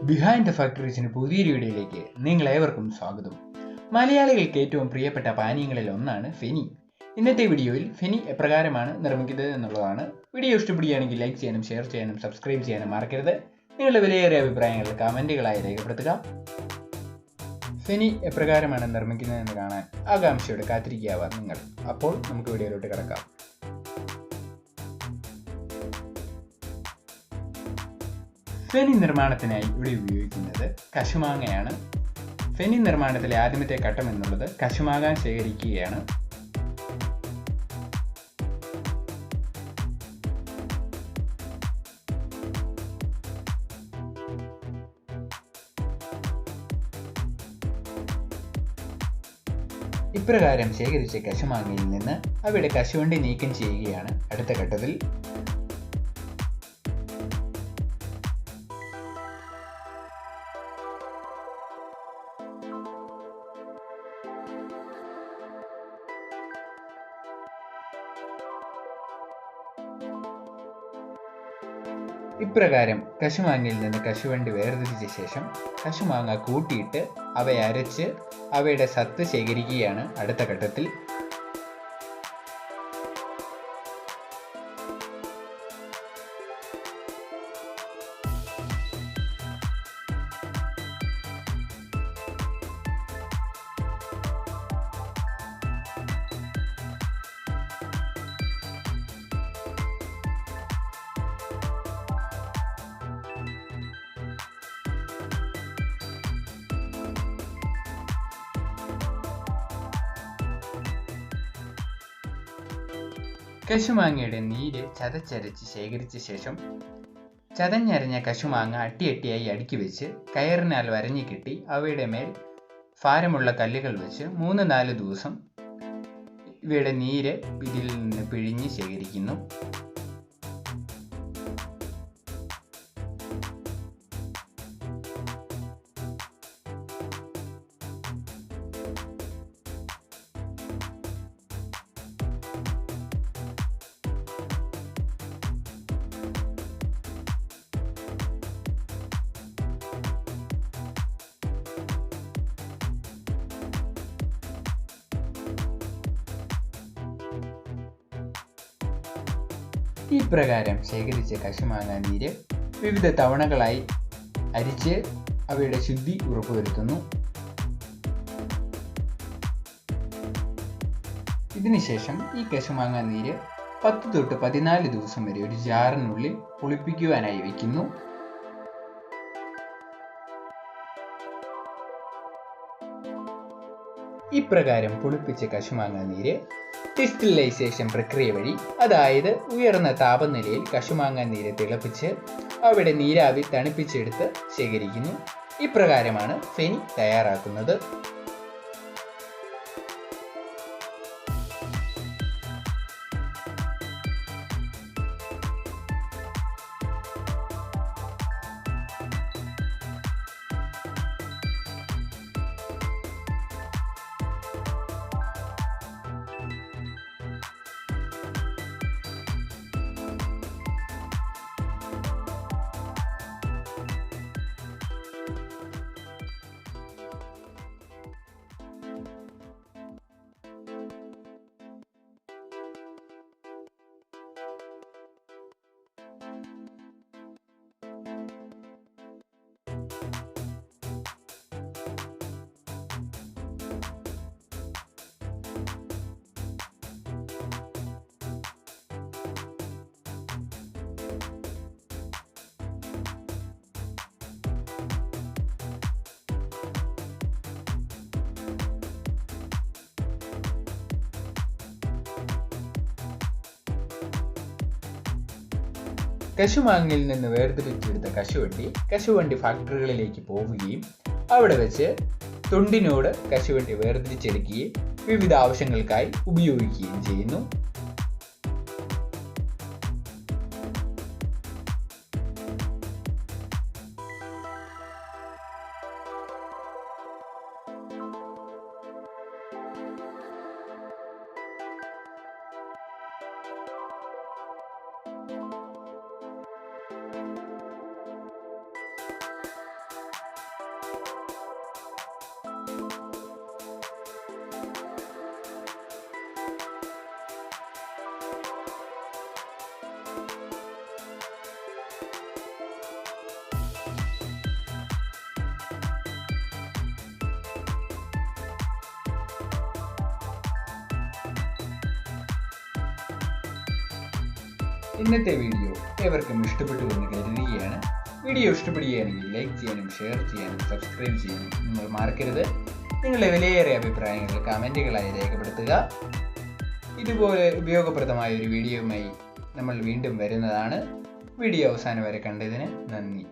Behind the ഫാക്ടറീസിന് പുതിയൊരു വീഡിയോയിലേക്ക് നിങ്ങളേവർക്കും സ്വാഗതം. മലയാളികൾക്ക് ഏറ്റവും പ്രിയപ്പെട്ട പാനീയങ്ങളിൽ ഒന്നാണ് ഫെനി. ഇന്നത്തെ വീഡിയോയിൽ ഫെനി എപ്രകാരമാണ് നിർമ്മിക്കുന്നത് എന്നുള്ളതാണ്. വീഡിയോ ഇഷ്ടപ്പെടുകയാണെങ്കിൽ ലൈക്ക് ചെയ്യാനും ഷെയർ ചെയ്യാനും സബ്സ്ക്രൈബ് ചെയ്യാനും മറക്കരുത്. നിങ്ങളുടെ വിലയേറിയ അഭിപ്രായങ്ങൾ കമൻറ്റുകളായി രേഖപ്പെടുത്തുക. ഫെനി എപ്രകാരമാണ് നിർമ്മിക്കുന്നതെന്ന് കാണാൻ ആകാംക്ഷയോടെ കാത്തിരിക്കാവാം നിങ്ങൾ. അപ്പോൾ നമുക്ക് വീഡിയോയിലോട്ട് കിടക്കാം. ഫെനി നിർമ്മാണത്തിനായി ഇവിടെ ഉപയോഗിക്കുന്നത് കശുമാങ്ങയാണ്. ഫെനി നിർമ്മാണത്തിലെ ആദ്യത്തെ ഘട്ടം എന്നുള്ളത് കശുമാങ്ങ ശേഖരിക്കുകയാണ്. ഇപ്രകാരം ശേഖരിച്ച കശുമാങ്ങയിൽ നിന്ന് അവയുടെ കശുവണ്ടി നീക്കം ചെയ്യുകയാണ് അടുത്ത ഘട്ടത്തിൽ. ഇപ്രകാരം കശുമാങ്ങയിൽ നിന്ന് കശുവണ്ടി വേർതിരിച്ച ശേഷം കശുമാങ്ങ കൂട്ടിയിട്ട് അവയെ അരച്ച് അവയുടെ സത്ത് ശേഖരിക്കുകയാണ് അടുത്ത ഘട്ടത്തിൽ. കശുമാങ്ങയുടെ നീര് ചതച്ചരച്ച് ശേഖരിച്ച ശേഷം ചതഞ്ഞരഞ്ഞ കശുമാങ്ങ അട്ടിയട്ടിയായി അടുക്കി വെച്ച് കയറിനാൽ വരഞ്ഞു കെട്ടി അവയുടെ മേൽ ഭാരമുള്ള കല്ലുകൾ വെച്ച് 3-4 ദിവസം ഇവയുടെ നീര് ഇതിൽ നിന്ന് പിഴിഞ്ഞ് ശേഖരിക്കുന്നു. ഈ പ്രകാരം ശേഖരിച്ച കശുമാങ്ങ നീര് വിവിധ തവണകളായി അരിച്ച് അവയുടെ ശുദ്ധി ഉറപ്പുവരുത്തുന്നു. ഇതിനുശേഷം ഈ കശുമാങ്ങ നീര് 10 തൊട്ട് 14 ദിവസം വരെ ഒരു ജാറിനുള്ളിൽ പുളിപ്പിക്കുവാനായി വയ്ക്കുന്നു. ഇപ്രകാരം പുളിപ്പിച്ച കശുമാങ്ങ നീര് ഡിസ്റ്റിലൈസേഷൻ പ്രക്രിയ വഴി, അതായത് ഉയർന്ന താപനിലയിൽ കശുമാങ്ങ നീര് തിളപ്പിച്ച് അവയുടെ നീരാവി തണുപ്പിച്ചെടുത്ത് ശേഖരിക്കുന്നു. ഇപ്രകാരമാണ് ഫെനി തയ്യാറാക്കുന്നത്. കശുമാങ്ങയിൽ നിന്ന് വേർതിരിച്ചെടുത്ത കശുവണ്ടി ഫാക്ടറികളിലേക്ക് പോവുകയും അവിടെ വെച്ച് തൊണ്ടിനോട് കശുവണ്ടി വേർതിരിച്ചെടുക്കുകയും വിവിധ ആവശ്യങ്ങൾക്കായി ഉപയോഗിക്കുകയും ചെയ്യുന്നു. ഇന്നത്തെ വീഡിയോ ഏവർക്കും ഇഷ്ടപ്പെട്ടു എന്ന് കരുതുകയാണ്. വീഡിയോ ഇഷ്ടപ്പെടുകയാണെങ്കിൽ ലൈക്ക് ചെയ്യാനും ഷെയർ ചെയ്യാനും സബ്സ്ക്രൈബ് ചെയ്യാനും നിങ്ങൾ മറക്കരുത്. നിങ്ങളുടെ വിലയേറിയ അഭിപ്രായങ്ങൾ കമൻറ്റുകളായി രേഖപ്പെടുത്തുക. ഇതുപോലെ ഉപയോഗപ്രദമായ ഒരു വീഡിയോയുമായി നമ്മൾ വീണ്ടും വരുന്നതാണ്. വീഡിയോ അവസാനം വരെ കണ്ടതിന് നന്ദി.